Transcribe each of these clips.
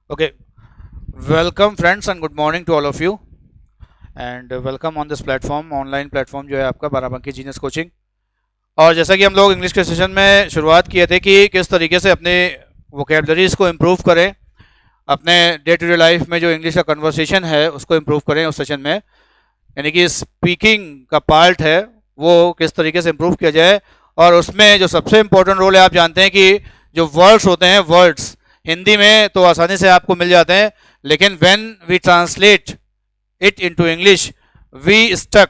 Okay, welcome friends and good morning to all of you and welcome on this platform online platform जो है आपका Barabanki genius coaching. और जैसा कि हम लोग इंग्लिश के सेशन में शुरुआत किए थे कि किस तरीके से अपने वोकेबलरीज को इम्प्रूव करें, अपने डे टू डे लाइफ में जो इंग्लिश का कन्वर्सेशन है उसको इम्प्रूव करें उस सेशन में, यानी कि स्पीकिंग का पार्ट है वो किस तरीके से इम्प्रूव किया जाए। और उसमें जो सबसे इम्पोर्टेंट रोल है, आप जानते हैं कि जो वर्ड्स होते हैं, वर्ड्स हिंदी में तो आसानी से आपको मिल जाते हैं, लेकिन when we translate it into English we stuck,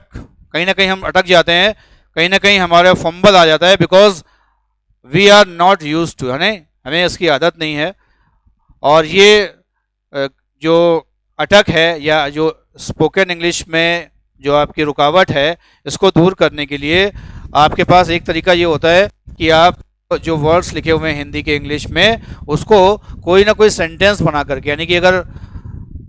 कहीं ना कहीं हम अटक जाते हैं, कहीं ना कहीं हमारा फंबल आ जाता है, because we are not use to, है ना, हमें इसकी आदत नहीं है। और ये जो अटक है या जो स्पोकन इंग्लिश में जो आपकी रुकावट है, इसको दूर करने के लिए आपके पास एक तरीका ये होता है कि आप जो वर्ड्स लिखे हुए हैं हिंदी के इंग्लिश में उसको कोई ना कोई सेंटेंस बना करके, यानी कि अगर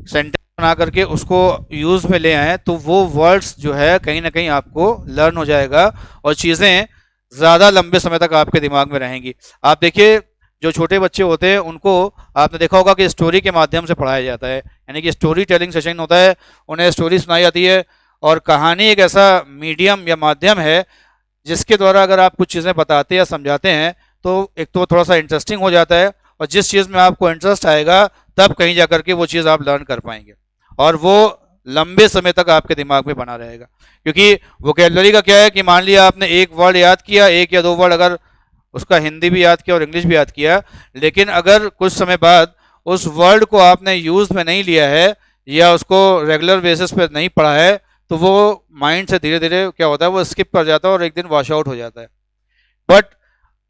सेंटेंस बना करके उसको यूज़ में ले आए तो वो वर्ड्स जो है कहीं ना कहीं आपको लर्न हो जाएगा और चीज़ें ज़्यादा लंबे समय तक आपके दिमाग में रहेंगी। आप देखिए, जो छोटे बच्चे होते हैं उनको आपने देखा होगा कि स्टोरी के माध्यम से पढ़ाया जाता है, यानी कि स्टोरी टेलिंग सेशन होता है, उन्हें स्टोरी सुनाई जाती है। और कहानी एक ऐसा मीडियम या माध्यम है जिसके द्वारा अगर आप कुछ चीज़ें बताते या समझाते हैं तो एक तो थोड़ा सा इंटरेस्टिंग हो जाता है, और जिस चीज़ में आपको इंटरेस्ट आएगा तब कहीं जा करके वो चीज़ आप लर्न कर पाएंगे और वो लंबे समय तक आपके दिमाग में बना रहेगा। क्योंकि वोकेबलरी का क्या है कि मान लिया आपने एक वर्ड याद किया, एक या दो वर्ड अगर उसका हिंदी भी याद किया और इंग्लिश भी याद किया, लेकिन अगर कुछ समय बाद उस वर्ड को आपने यूज़ में नहीं लिया है या उसको रेगुलर बेसिस पे नहीं पढ़ा है तो वो माइंड से धीरे धीरे क्या होता है, वो स्किप कर जाता है और एक दिन वॉश आउट हो जाता है। बट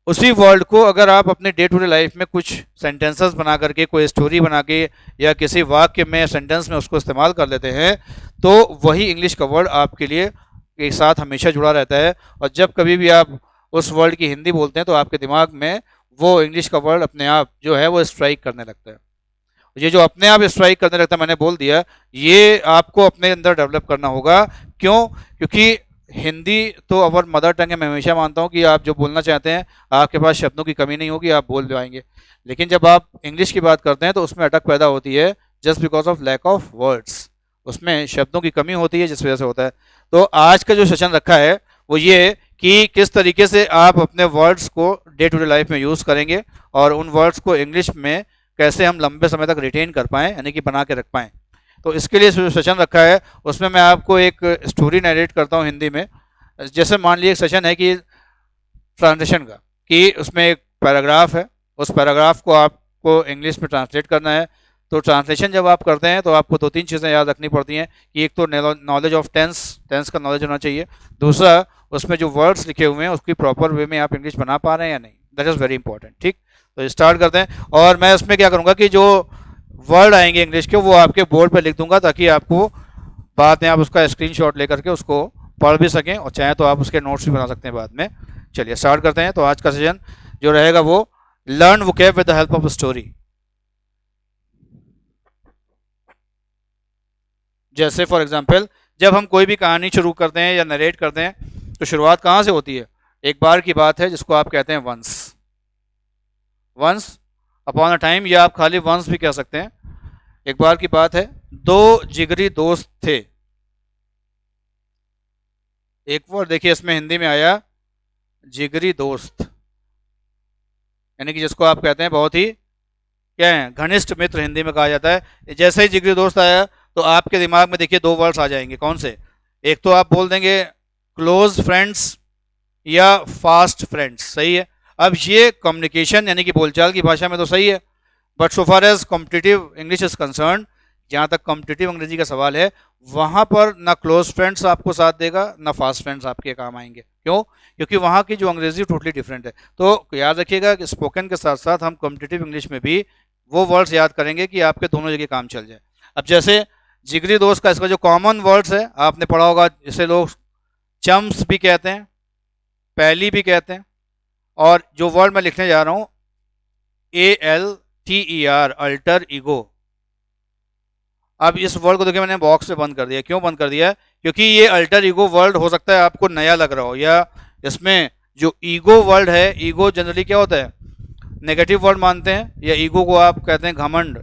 उसी वर्ड को अगर आप अपने डे टू डे लाइफ में कुछ सेंटेंसेस बना करके, कोई स्टोरी बना के या किसी वाक्य में, सेंटेंस में उसको इस्तेमाल कर लेते हैं तो वही इंग्लिश का वर्ड आपके लिए के साथ हमेशा जुड़ा रहता है। और जब कभी भी आप उस वर्ड की हिंदी बोलते हैं तो आपके दिमाग में वो इंग्लिश का वर्ड अपने आप जो है वो स्ट्राइक करने लगता है। ये जो अपने आप स्ट्राइक करने लगता है, मैंने बोल दिया, ये आपको अपने अंदर डेवलप करना होगा। क्यों? क्योंकि हिंदी तो अवर मदर टंग है। मैं हमेशा मानता हूँ कि आप जो बोलना चाहते हैं आपके पास शब्दों की कमी नहीं होगी, आप बोल पाएंगे। लेकिन जब आप इंग्लिश की बात करते हैं तो उसमें अटक पैदा होती है just because of lack of words, उसमें शब्दों की कमी होती है जिस वजह से होता है। तो आज का जो सेशन रखा है वो ये कि किस तरीके से आप अपने वर्ड्स को डे टू डे लाइफ में यूज़ करेंगे और उन वर्ड्स को इंग्लिश में कैसे हम लंबे समय तक रिटेन कर पाएँ, यानी कि बना के रख पाएँ। तो इसके लिए जो सेशन रखा है उसमें मैं आपको एक स्टोरी नरेट करता हूँ हिंदी में। जैसे मान लीजिए एक सेशन है कि ट्रांसलेशन का, कि उसमें एक पैराग्राफ है, उस पैराग्राफ को आपको इंग्लिश में ट्रांसलेट करना है। तो ट्रांसलेशन जब आप करते हैं तो आपको दो तीन चीज़ें याद रखनी पड़ती हैं कि एक तो नॉलेज ऑफ टेंस का नॉलेज होना चाहिए, दूसरा उसमें जो वर्ड्स लिखे हुए हैं उसकी प्रॉपर वे में आप इंग्लिश बना पा रहे हैं या नहीं, दैट इज़ वेरी इंपॉर्टेंट। ठीक, तो स्टार्ट करते हैं। और मैं उसमें क्या करूँगा कि जो वर्ड आएंगे इंग्लिश के वो आपके बोर्ड पर लिख दूंगा ताकि आपको बाद में आप उसका स्क्रीनशॉट लेकर के उसको पढ़ भी सकें, और चाहे तो आप उसके नोट्स भी बना सकते हैं बाद में। चलिए स्टार्ट करते हैं। तो आज का सेशन जो रहेगा वो learn vocab with the help of story. जैसे फॉर एग्जांपल जब हम कोई भी कहानी शुरू करते हैं या नरेट करते हैं तो शुरुआत कहाँ से होती है? एक बार की बात है जिसको आप कहते हैं once. Once upon a time, या आप खाली वंस भी कह सकते हैं। एक बार की बात है, दो जिगरी दोस्त थे। एक वर्ड देखिए इसमें हिंदी में आया जिगरी दोस्त, यानी कि जिसको आप कहते हैं बहुत ही क्या है, घनिष्ठ मित्र हिंदी में कहा जाता है। जैसे ही जिगरी दोस्त आया तो आपके दिमाग में देखिए दो वर्ड्स आ जाएंगे। कौन से? एक तो आप बोल देंगे क्लोज फ्रेंड्स या फास्ट फ्रेंड्स, सही है। अब ये कम्युनिकेशन यानी कि बोलचाल की भाषा में तो सही है, but so far as competitive English is concern, जहाँ तक कॉम्पिटिटिव अंग्रेजी का सवाल है, वहाँ पर ना क्लोज फ्रेंड्स आपको साथ देगा ना फास्ट फ्रेंड्स आपके काम आएंगे। क्यों? क्योंकि वहाँ की जो अंग्रेजी टोटली डिफरेंट है। तो याद रखिएगा कि स्पोकन के साथ साथ हम कॉम्पिटिटिव इंग्लिश में भी वो वर्ड्स याद करेंगे कि आपके दोनों जगह काम चल जाए। अब जैसे जिगरी दोस्त का इसका जो कॉमन वर्ड्स है आपने पढ़ा होगा, जिसे लोग चम्स भी कहते हैं, पहली भी कहते हैं, और जो वर्ड मैं लिखने जा रहा हूँ ALTER, अल्टर ईगो। अब इस वर्ड को देखिए मैंने बॉक्स में बंद कर दिया। क्यों बंद कर दिया? क्योंकि ये अल्टर ईगो वर्ड हो सकता है आपको नया लग रहा हो, या इसमें जो ईगो वर्ड है, ईगो जनरली क्या होता है, नेगेटिव वर्ड मानते हैं, या ईगो को आप कहते हैं घमंड,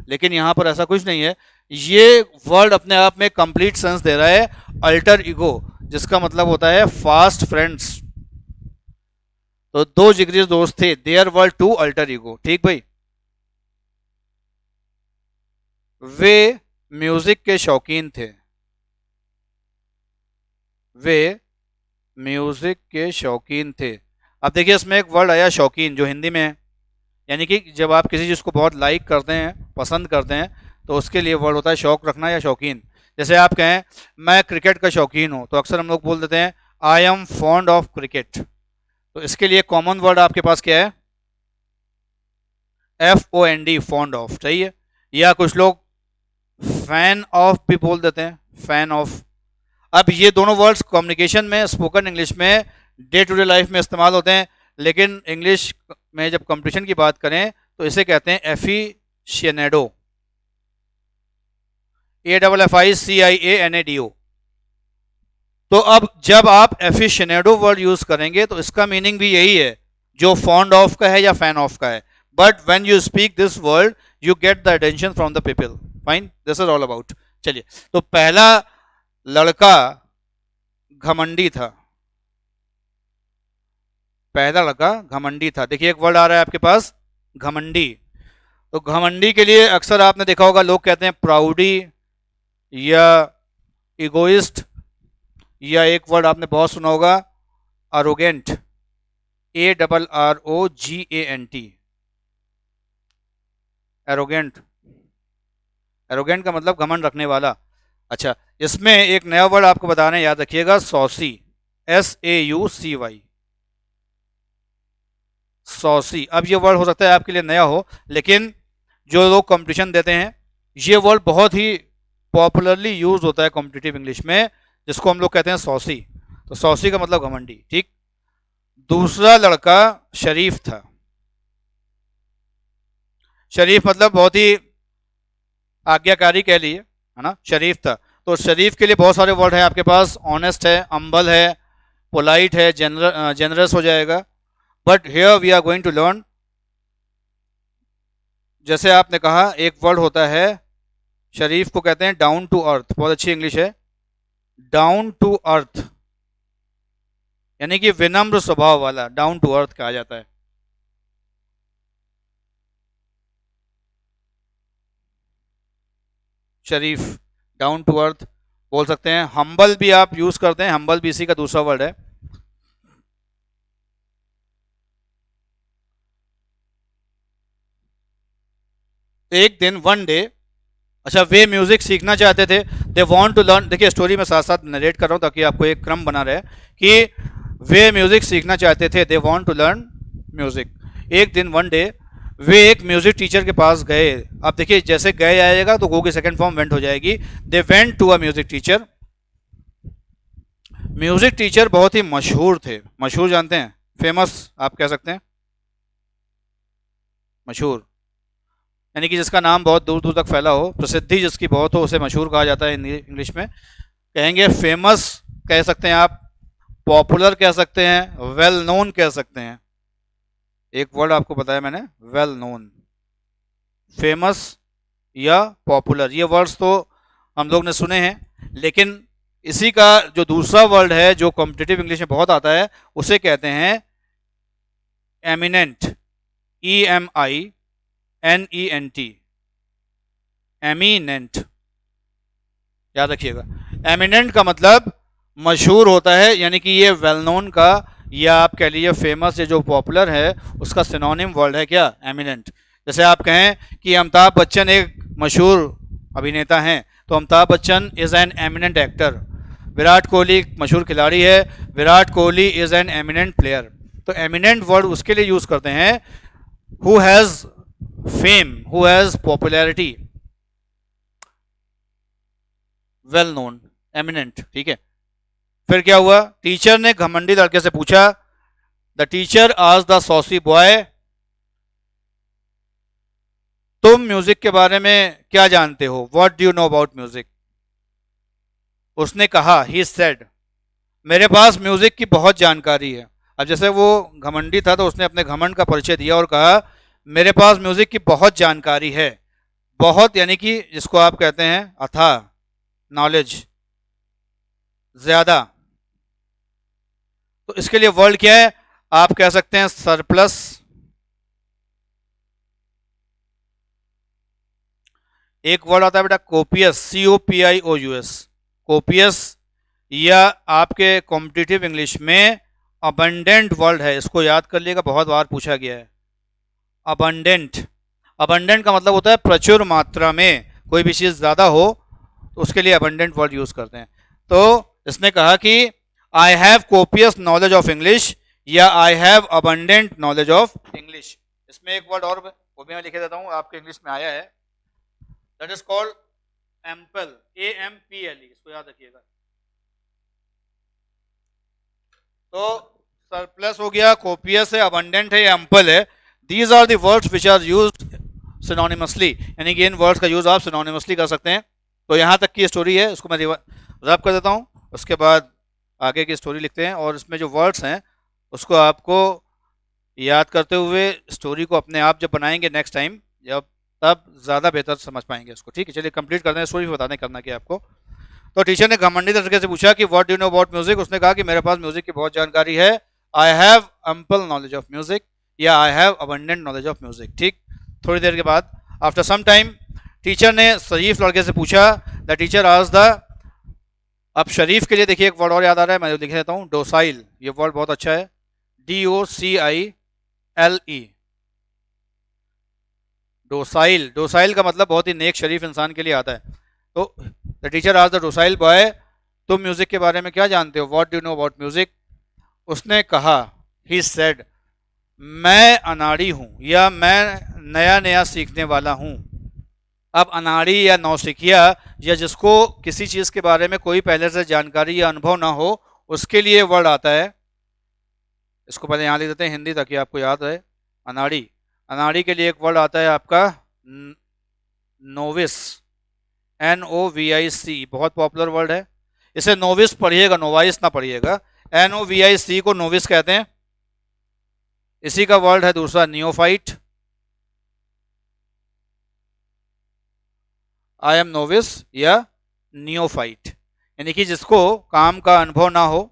लेकिन यहां पर ऐसा कुछ नहीं है। ये वर्ड अपने आप में कंप्लीट सेंस दे रहा है अल्टर ईगो, जिसका मतलब होता है फास्ट फ्रेंड्स। तो दो जिगरी दोस्त थे, there were two alter ego. ठीक भाई। वे म्यूजिक के शौकीन थे, वे म्यूजिक के शौकीन थे। अब देखिए इसमें एक वर्ड आया शौकीन, जो हिंदी में है, यानी कि जब आप किसी चीज़ को बहुत लाइक करते हैं, पसंद करते हैं, तो उसके लिए वर्ड होता है शौक रखना या शौकीन। जैसे आप कहें मैं क्रिकेट का शौकीन हूं, तो अक्सर हम लोग बोल देते हैं I am fond of cricket. तो इसके लिए कॉमन वर्ड आपके पास क्या है? FOND, फॉन्ड ऑफ, सही है। या कुछ लोग फैन ऑफ भी बोल देते हैं, फैन ऑफ। अब ये दोनों वर्ड्स कम्युनिकेशन में, स्पोकन इंग्लिश में, डे टू डे लाइफ में इस्तेमाल होते हैं, लेकिन इंग्लिश में जब कंपटीशन की बात करें तो इसे कहते हैं एफिशिएनेडो, AFFICIANADO। तो अब जब आप एफिशिएनेडो वर्ड यूज करेंगे तो इसका मीनिंग भी यही है जो फॉन्ड ऑफ का है या फैन ऑफ का है। But when you speak this word you get the attention from the people. Fine, this is all about. चलिए, तो पहला लड़का घमंडी था, पहला लड़का घमंडी था। देखिए एक वर्ड आ रहा है आपके पास घमंडी। तो घमंडी के लिए अक्सर आपने देखा होगा लोग कहते हैं प्राउडी या इगोइस्ट, या एक वर्ड आपने बहुत सुना होगा अरोगेंट, ARROGANT, एरोगेंट। एरोगेंट का मतलब घमंड रखने वाला। अच्छा, इसमें एक नया वर्ड आपको बता रहे हैं, याद रखिएगा, सॉसी, SAUCY, सॉसी। अब ये वर्ड हो सकता है आपके लिए नया हो, लेकिन जो लोग कंपटीशन देते हैं ये वर्ड बहुत ही पॉपुलरली यूज होता है कॉम्पिटिटिव इंग्लिश में, जिसको हम लोग कहते हैं सॉसी। तो सॉसी का मतलब घमंडी। ठीक। दूसरा लड़का शरीफ था। शरीफ मतलब बहुत ही आज्ञाकारी कह लिए, है ना, शरीफ था। तो शरीफ के लिए बहुत सारे वर्ड हैं आपके पास, ऑनेस्ट है, अम्बल है, पोलाइट है, जेनरस हो जाएगा। But here we are going to learn, जैसे आपने कहा एक वर्ड होता है शरीफ को कहते हैं डाउन टू अर्थ, बहुत अच्छी इंग्लिश है, डाउन टू अर्थ, यानी कि विनम्र स्वभाव वाला, डाउन टू अर्थ कहा जाता है। शरीफ, डाउन टू अर्थ बोल सकते हैं। हम्बल भी आप यूज करते हैं, हम्बल भी इसी का दूसरा वर्ड है। एक दिन, वन डे, अच्छा, वे म्यूजिक सीखना चाहते थे, दे वांट टू लर्न। देखिए स्टोरी में साथ साथ नरेट कर रहा हूं ताकि आपको एक क्रम बना रहे कि वे म्यूजिक सीखना चाहते थे, they want to learn music. एक दिन, वन डे, वे एक म्यूजिक टीचर के पास गए। अब देखिए जैसे गए आएगा तो गो की सेकंड फॉर्म वेंट हो जाएगी। They went to a music teacher. Music teacher बहुत ही मशहूर थे। मशहूर जानते हैं, फेमस आप कह सकते हैं, मशहूर यानी कि जिसका नाम बहुत दूर दूर तक फैला हो, प्रसिद्धि जिसकी बहुत हो, उसे मशहूर कहा जाता है इंग्लिश में। कहेंगे फेमस कह सकते हैं आप, पॉपुलर कह सकते हैं, वेल नोन कह सकते हैं। एक वर्ड आपको बताया मैंने, वेल नोन, फेमस या पॉपुलर, ये वर्ड्स तो हम लोग ने सुने हैं, लेकिन इसी का जो दूसरा वर्ड है जो कॉम्पिटिटिव इंग्लिश में बहुत आता है उसे कहते हैं एमिनेंट, EMINENT, एमिनेंट, याद रखिएगा। एमिनेंट का मतलब मशहूर होता है, यानी कि ये वेल नोन का, या आप कह लीजिए फेमस, ये जो पॉपुलर है उसका सिनोनिम वर्ड है क्या, एमिनेंट। जैसे आप कहें कि अमिताभ बच्चन एक मशहूर अभिनेता हैं, तो Amitabh Bachchan is an eminent actor. Virat Kohli एक मशहूर खिलाड़ी है, Virat Kohli is an eminent player. तो एमिनेंट वर्ड उसके लिए यूज करते हैं who has fame, who has popularity, well known, eminent. ठीक है। फिर क्या हुआ, टीचर ने घमंडी लड़के से पूछा, the teacher asked the saucy boy, तुम म्यूजिक के बारे में क्या जानते हो, what do you know about music. उसने कहा, ही सेड, मेरे पास म्यूजिक की बहुत जानकारी है। अब जैसे वो घमंडी था तो उसने अपने घमंड का परिचय दिया और कहा मेरे पास म्यूजिक की बहुत जानकारी है। बहुत यानी कि जिसको आप कहते हैं अथाह, नॉलेज, ज्यादा। तो इसके लिए वर्ड क्या है? आप कह सकते हैं सरप्लस, एक वर्ड आता है बेटा कोपियस, COPIOUS, कोपियस, या आपके कॉम्पिटिटिव इंग्लिश में अबंडेंट वर्ड है, इसको याद कर लिएगा, बहुत बार पूछा गया है। अबंडेंट, अबंडेंट का मतलब होता है प्रचुर मात्रा में, कोई भी चीज ज्यादा हो तो उसके लिए अबंडेंट वर्ड यूज करते हैं। तो इसने कहा कि I have copious knowledge of English या I have abundant knowledge of English. इसमें एक वर्ड और वो भी मैं लिखे देता हूं, आपके इंग्लिश में आया है, that is called ample, AMPLE, इसको याद रखिएगा। तो सरप्लस हो गया, कोपियस है, अबंडेंट है, एम्पल है। These are the words which are used synonymously, यानी कि इन वर्ड्स का यूज आप सिनोनिमसली कर सकते हैं। तो यहाँ तक की स्टोरी है, उसको मैं रब कर देता हूँ, उसके बाद आगे की स्टोरी लिखते हैं। और इसमें जो वर्ड्स हैं उसको आपको याद करते हुए स्टोरी को अपने आप जब बनाएंगे नेक्स्ट टाइम, जब तब ज़्यादा बेहतर समझ पाएंगे उसको। ठीक है, चलिए कंप्लीट करते हैं, स्टोरी बताने करना क्या आपको। तो टीचर ने घमंडी तरीके से पूछा कि what do you know about music. उसने कहा कि मेरे पास म्यूजिक की बहुत जानकारी है, I have ample knowledge of music, या I have abundant knowledge of music. ठीक, थोड़ी देर के बाद आफ्टर सम टाइम टीचर ने शरीफ लड़के से पूछा, द टीचर आज द, अब शरीफ के लिए देखिए एक वर्ड और याद आ रहा है, मैं लिख देता हूँ, डोसाइल। ये वर्ड बहुत अच्छा है, DOCILE, डोसाइल। डोसाइल का मतलब बहुत ही नेक शरीफ इंसान के लिए आता है। तो द टीचर आज द डोसाइल बॉय, तुम म्यूजिक के बारे में क्या जानते हो, what do you know about music. उसने कहा, ही सेड, मैं अनाड़ी हूं या मैं नया नया सीखने वाला हूं। अब अनाड़ी या नौसिखिया, या जिसको किसी चीज के बारे में कोई पहले से जानकारी या अनुभव ना हो, उसके लिए वर्ड आता है, इसको पहले यहां लिख देते हैं हिंदी ताकि आपको याद रहे। अनाड़ी, अनाड़ी के लिए एक वर्ड आता है आपका नोविस, NOVIC, बहुत पॉपुलर वर्ड है। इसे नोविस पढ़िएगा, नोवाइस ना पढ़िएगा, NOVIC को नोविस कहते हैं। इसी का वर्ड है दूसरा नियोफाइट, आई एम नोविस या नियोफाइट, यानी कि जिसको काम का अनुभव ना हो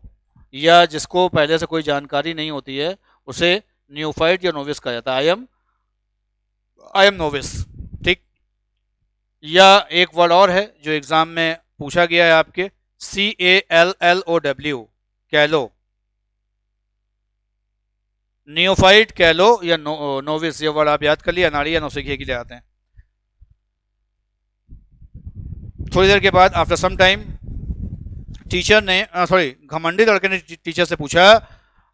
या जिसको पहले से कोई जानकारी नहीं होती है, उसे नियोफाइट या नोविस कहा जाता है। I am novice. ठीक, या एक वर्ड और है जो एग्जाम में पूछा गया है आपके, CALLOW, कैलो, नियोफाइट, कैलो या नोविस, ये वर्ड आप याद कर लिया, अनाड़ी या नौसिखिया के लिए आते हैं। थोड़ी देर के बाद आफ्टर सम टाइम टीचर ने घमंडी लड़के ने टीचर से पूछा,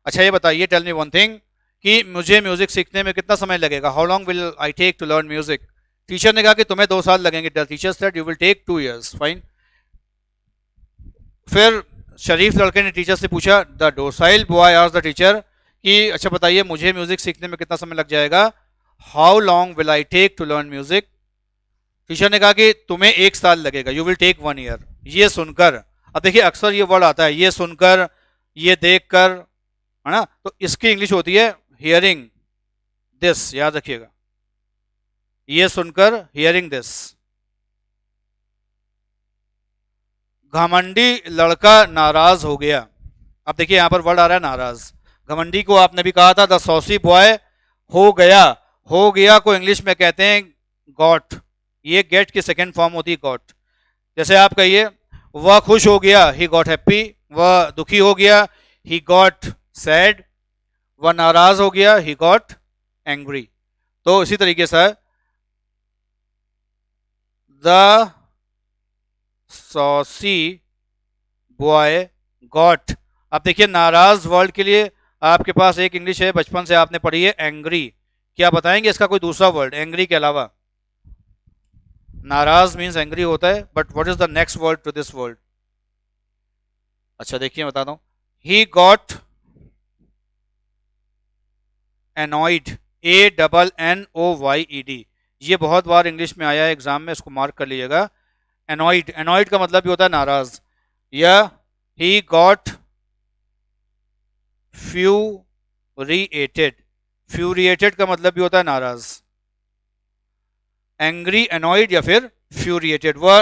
अच्छा ये बताइए, टेल मी वन थिंग, कि मुझे म्यूजिक सीखने में कितना समय लगेगा, how long will I take to learn music. Teacher ने कहा कि तुम्हें 2 साल लगेंगे। The teacher said you will take 2 years, fine. फिर शरीफ लड़के ने टीचर से पूछा, the docile boy asked the teacher, कि अच्छा बताइए मुझे म्यूजिक सीखने में कितना समय लग जाएगा, how long will I take to learn music. Teacher ने कहा कि तुम्हें 1 साल लगेगा, यू विल टेक 1 year। ये सुनकर, अब देखिए अक्सर ये वर्ड आता है, ये सुनकर, ये देखकर, है ना, तो इसकी इंग्लिश होती है हियरिंग दिस, याद रखिएगा, ये सुनकर, हियरिंग दिस। घमंडी लड़का नाराज हो गया। अब देखिए यहां पर वर्ड आ रहा है नाराज। घमंडी को आपने भी कहा था द सॉसी बॉय हो गया, हो गया को इंग्लिश में कहते हैं गॉट, ये गेट की सेकेंड फॉर्म होती है गॉट। जैसे आप कहिए वह खुश हो गया, ही गॉट हैप्पी, वह दुखी हो गया, ही गॉट सैड, वह नाराज हो गया, ही गॉट एंग्री। तो इसी तरीके से द सॉसी बॉय गॉट। अब देखिए नाराज वर्ड के लिए आपके पास एक इंग्लिश है, बचपन से आपने पढ़ी है, एंग्री। क्या बताएंगे इसका कोई दूसरा वर्ड एंग्री के अलावा? नाराज मीन्स एंग्री होता है, but what is the next word to this word? अच्छा देखिए मैं बताता हूं, ही गॉट एनॉइड, ANNOYED। ये बहुत बार इंग्लिश में आया है एग्जाम में, इसको मार्क कर लीजिएगा। एनॉइड, एनॉइड का मतलब भी होता है नाराज। या ही गॉट फ्यूरिएटेड, फ्यूरिएटेड का मतलब भी होता है नाराज। एंग्री, एनॉइड या फिर फ्यूरिएटेड। वह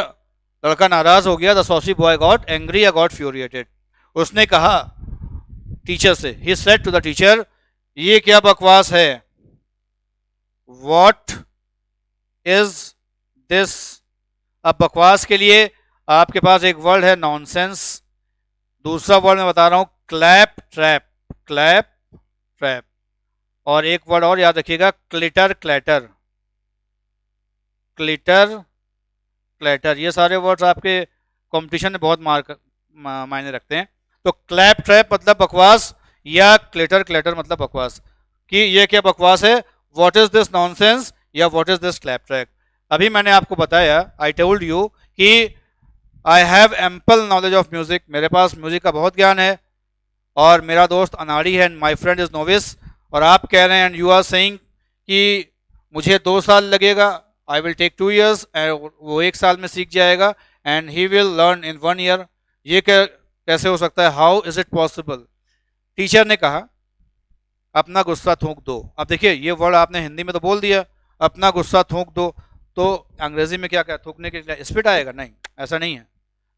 लड़का नाराज हो गया, the saucy boy got angry या गॉट फ्यूरिएटेड। उसने कहा टीचर से, he said to the teacher, ये क्या बकवास है, वॉट इज दिस। अब बकवास के लिए आपके पास एक वर्ड है नॉनसेंस, दूसरा वर्ड मैं बता रहा हूं क्लैप ट्रैप, क्लैप ट्रैप, और एक वर्ड और याद रखिएगा क्लिटर क्लैटर, क्लिटर क्लैटर। ये सारे वर्ड्स आपके कंपटीशन में बहुत मायने रखते हैं। तो क्लैप ट्रैप मतलब बकवास, या क्लिटर क्लैटर मतलब बकवास, कि ये क्या बकवास है, व्हाट इज दिस नॉनसेंस या what is this clap trap. अभी मैंने आपको बताया, आई टोल्ड यू कि I have ample knowledge of music, मेरे पास म्यूजिक का बहुत ज्ञान है, और मेरा दोस्त अनाड़ी है, माई फ्रेंड इज नोविस। और आप कह रहे हैं एंड यू आर सेइंग कि मुझे 2 साल लगेगा, आई विल टेक 2 years, वो 1 साल में सीख जाएगा, and he will learn in 1 year। ये कैसे हो सकता है, how is it possible. Teacher ने कहा अपना गुस्सा थूक दो। अब देखिए ये वर्ड आपने हिंदी में तो बोल दिया, अपना गुस्सा थूक दो, तो अंग्रेजी में क्या क्या थूकने के लिए स्पिट आएगा, नहीं ऐसा नहीं है।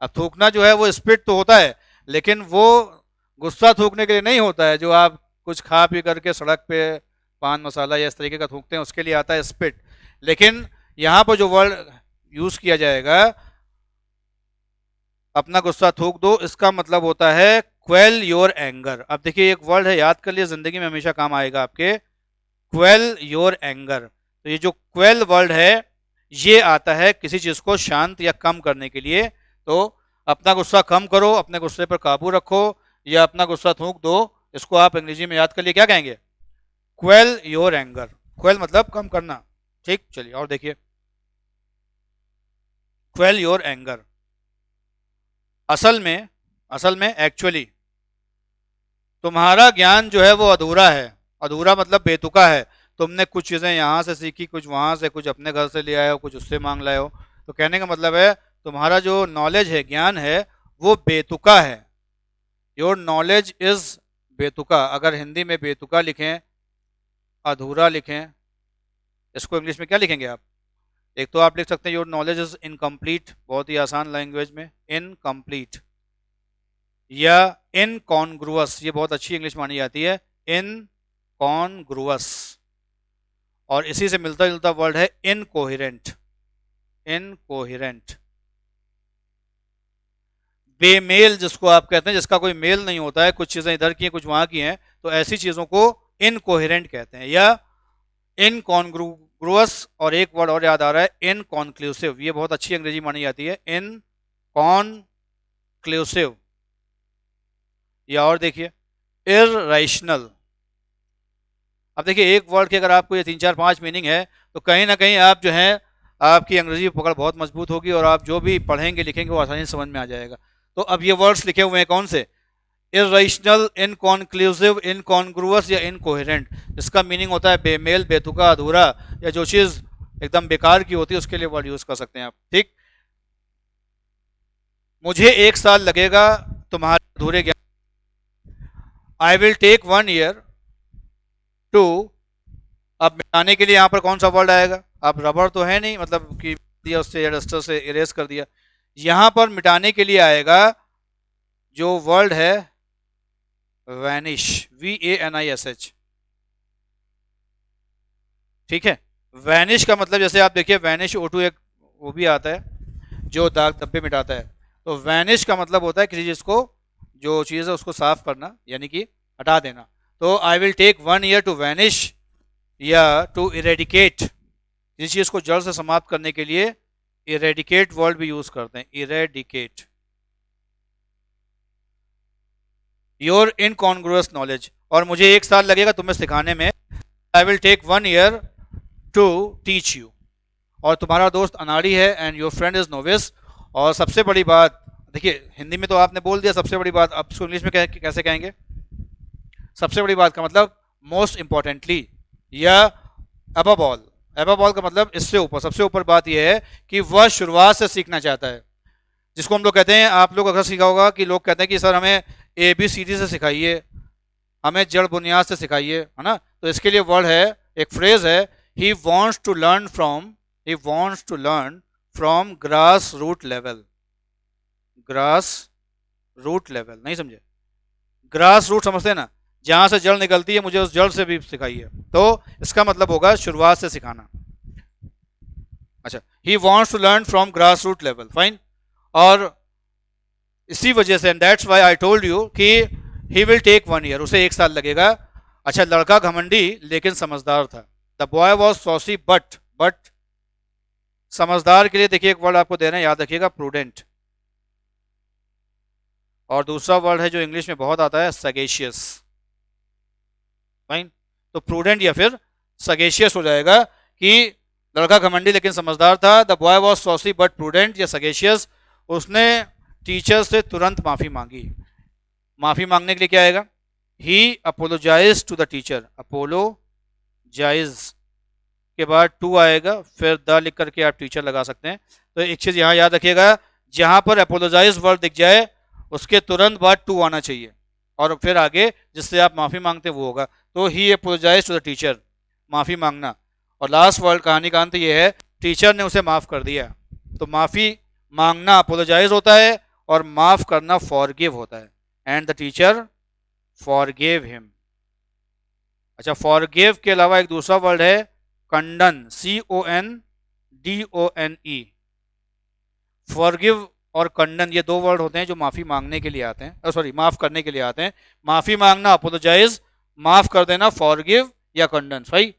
अब थूकना जो है वो स्पिट तो होता है, लेकिन वो गुस्सा थूकने के लिए नहीं होता है, जो आप कुछ खा पी करके सड़क पे पान मसाला या इस तरीके का थूकते हैं उसके लिए आता है स्पिट। लेकिन यहाँ पर जो वर्ड यूज किया जाएगा अपना गुस्सा थूक दो, इसका मतलब होता है क्वेल योर एंगर। अब देखिए एक वर्ड है, याद कर लिए, जिंदगी में हमेशा काम आएगा आपके, क्वेल योर एंगर। तो ये जो क्वेल वर्ड है ये आता है किसी चीज को शांत या कम करने के लिए। तो अपना गुस्सा कम करो, अपने गुस्से पर काबू रखो, या अपना गुस्सा थूक दो, इसको आप अंग्रेजी में याद कर लिए क्या कहेंगे, क्वेल योर एंगर। क्वेल मतलब कम करना। ठीक, चलिए और देखिए, क्वेल योर एंगर असल में एक्चुअली तुम्हारा ज्ञान जो है वो अधूरा है। अधूरा मतलब बेतुका है, तुमने कुछ चीजें यहां से सीखी, कुछ वहां से, कुछ अपने घर से ले आए हो, कुछ उससे मांग लाए हो। तो कहने का मतलब है तुम्हारा जो नॉलेज है, ज्ञान है, वो बेतुका है। योर नॉलेज इज बेतुका। अगर हिंदी में बेतुका लिखें, अधूरा लिखें, इसको इंग्लिश में क्या लिखेंगे आप, एक तो आप लिख सकते हैं योर नॉलेज इज इनकम्प्लीट, बहुत ही आसान लैंग्वेज में, इनकम्प्लीट, या इनकॉन्ग्रुअस, ये बहुत अच्छी इंग्लिश मानी जाती है, इनकॉन्ग्रुअस। और इसी से मिलता जुलता वर्ड है इनकोहेरेंट, इनकोहेरेंट। बेमेल जिसको आप कहते हैं, जिसका कोई मेल नहीं होता है, कुछ चीजें इधर की हैं कुछ वहां की हैं, तो ऐसी चीजों को इनकोहेरेंट कहते हैं, या इनकॉन्ग्रुअस। और एक वर्ड और याद आ रहा है, इनकॉन्क्लूसिव, ये बहुत अच्छी अंग्रेजी मानी जाती है, इनकॉन्क्लूसिव। या और देखिए इररेशनल। अब देखिए एक वर्ड के अगर आपको ये 3 4 5 मीनिंग है, तो कहीं ना कहीं आप जो है आपकी अंग्रेजी पकड़ बहुत मजबूत होगी, और आप जो भी पढ़ेंगे लिखेंगे वो आसानी से समझ में आ जाएगा। तो अब ये वर्ड्स लिखे हुए हैं कौन से, इररेशनल, इनकॉन्क्लूसिव, इनकॉन्ग्रुअस या इनकोहेरेंट। इसका मीनिंग होता है बेमेल, बेतुका, अधूरा, या जो चीज एकदम बेकार की होती है उसके लिए वर्ड यूज कर सकते हैं आप। ठीक, मुझे 1 साल लगेगा तुम्हारे अधूरे ज्ञान, I will take 1 year to. अब मिटाने के लिए यहाँ पर कौन सा वर्ड आएगा, अब रबर तो है नहीं, मतलब कि दिया उससे डस्टर से इरेज कर दिया, यहां पर मिटाने के लिए आएगा जो वर्ड है वैनिश, VANISH। ठीक है, वैनिश का मतलब जैसे आप देखिए वैनिश O2 एक वो भी आता है जो दाग धब्बे मिटाता है। तो वैनिश का मतलब होता है किसी चीज को, जो चीज है उसको साफ करना, यानी कि हटा देना। तो I will take 1 year to vanish या टू इरेडिकेट, किसी चीज को जड़ से समाप्त करने के लिए इरेडिकेट वर्ड भी यूज करते हैं, इरेडिकेट। योर इनकॉन्ग्रुअस नॉलेज, और मुझे 1 साल लगेगा तुम्हें सिखाने में, I will take 1 year to teach you. और तुम्हारा दोस्त अनाड़ी है and your friend is novice. और सबसे बड़ी बात देखिए, हिंदी में तो आपने बोल दिया सबसे बड़ी बात, अब इसको इंग्लिश में कैसे कहेंगे, सबसे बड़ी बात का मतलब मोस्ट इंपॉर्टेंटली, या अबव ऑल। अबव ऑल का मतलब इससे ऊपर, सबसे ऊपर बात यह है कि वह शुरुआत से सीखना चाहता है, जिसको हम लोग कहते हैं, आप लोग अगर सीखा होगा कि लोग कहते हैं कि सर हमें ABCD से सिखाइए, हमें जड़ बुनियाद से सिखाइए, है ना। तो इसके लिए वर्ड है, एक फ्रेज है, he wants to learn from he wants to learn from grass root level. Grass root level नहीं समझे? ग्रास रूट समझते हैं ना, जहां से जड़ निकलती है, मुझे उस जड़ से भी सिखाइए, तो इसका मतलब होगा शुरुआत से सिखाना। अच्छा, he wants to learn from grass root level, fine. और इसी वजह से, and that's why I told you कि ही विल टेक 1 ईयर, उसे 1 साल लगेगा। अच्छा, लड़का घमंडी लेकिन समझदार था। The boy was saucy but समझदार के लिए देखिए एक वर्ड आपको दे रहे हैं, याद रखिएगा, प्रूडेंट। और दूसरा वर्ड है जो इंग्लिश में बहुत आता है, सगेशियस, फाइन। तो प्रूडेंट या फिर सगेशियस हो जाएगा कि लड़का घमंडी लेकिन समझदार था। The boy was saucy but prudent या सगेशियस। उसने टीचर से तुरंत माफी मांगी। माफी मांगने के लिए क्या आएगा? He apologize to the teacher. Apologize के बाद टू आएगा, फिर द लिख करके आप टीचर लगा सकते हैं। तो एक चीज यहां याद रखिएगा, जहां पर अपोलोजाइज वर्ड दिख जाए उसके तुरंत बाद टू आना चाहिए, और फिर आगे जिससे आप माफी मांगते हैं वो होगा। तो ही अपोलोजाइज टू द टीचर, माफी मांगना। और लास्ट वर्ड कहानी का अंत ये है, टीचर ने उसे माफ कर दिया। तो माफी मांगना अपोलोजाइज होता है और माफ करना फॉरगिव होता है। And the teacher forgive him. अच्छा, फॉरगिव के अलावा एक दूसरा वर्ड है कंडन, CONDONE। फॉरगिव और कंडन ये 2 वर्ड होते हैं जो माफी मांगने के लिए आते हैं, सॉरी माफ करने के लिए आते हैं। माफी मांगना अपोलोजाइज, माफ कर देना फॉरगिव या कंडन, सही।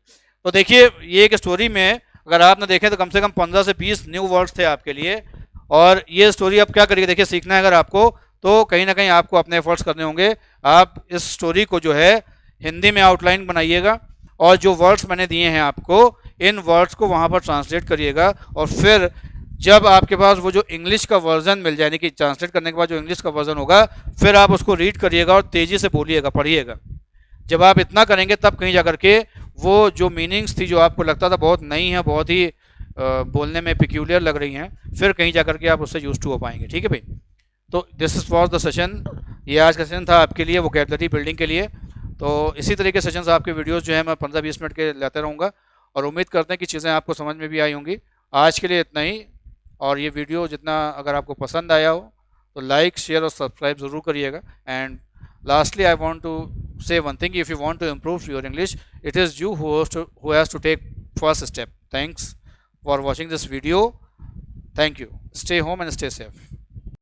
तो देखिए ये एक स्टोरी में अगर आपने देखें तो कम से कम 15 से 20 न्यू वर्ड्स थे आपके लिए। और ये स्टोरी आप क्या करिए, देखिए सीखना है अगर आपको, तो कहीं ना कहीं आपको अपने एफर्ट्स करने होंगे। आप इस स्टोरी को जो है हिंदी में आउटलाइन बनाइएगा, और जो वर्ड्स मैंने दिए हैं आपको, इन वर्ड्स को वहाँ पर ट्रांसलेट करिएगा। और फिर जब आपके पास वो जो इंग्लिश का वर्जन मिल जाए, यानी कि ट्रांसलेट करने के बाद जो इंग्लिश का वर्जन होगा, फिर आप उसको रीड करिएगा और तेज़ी से बोलिएगा, पढ़िएगा। जब आप इतना करेंगे तब कहीं जा करके वो जो मीनिंग्स थी जो आपको लगता था बहुत नई है, बहुत ही बोलने में पिक्यूलियर लग रही हैं, फिर कहीं जा करके आप उससे यूज टू हो पाएंगे। ठीक है भाई, तो this is was the session. ये आज का सेशन था आपके लिए वोकैबुलरी बिल्डिंग के लिए। तो इसी तरीके से सेशंस आपके वीडियोस जो है मैं 15-20 मिनट के लाते रहूँगा, और उम्मीद करते हैं कि चीज़ें आपको समझ में भी आई होंगी। आज के लिए इतना ही। और ये वीडियो जितना अगर आपको पसंद आया हो तो लाइक, शेयर और सब्सक्राइब ज़रूर करिएगा। And lastly I want to say one thing, if you want to improve your English, it is you who has to take first step. Thanks for watching this video. Thank you. Stay home and stay safe.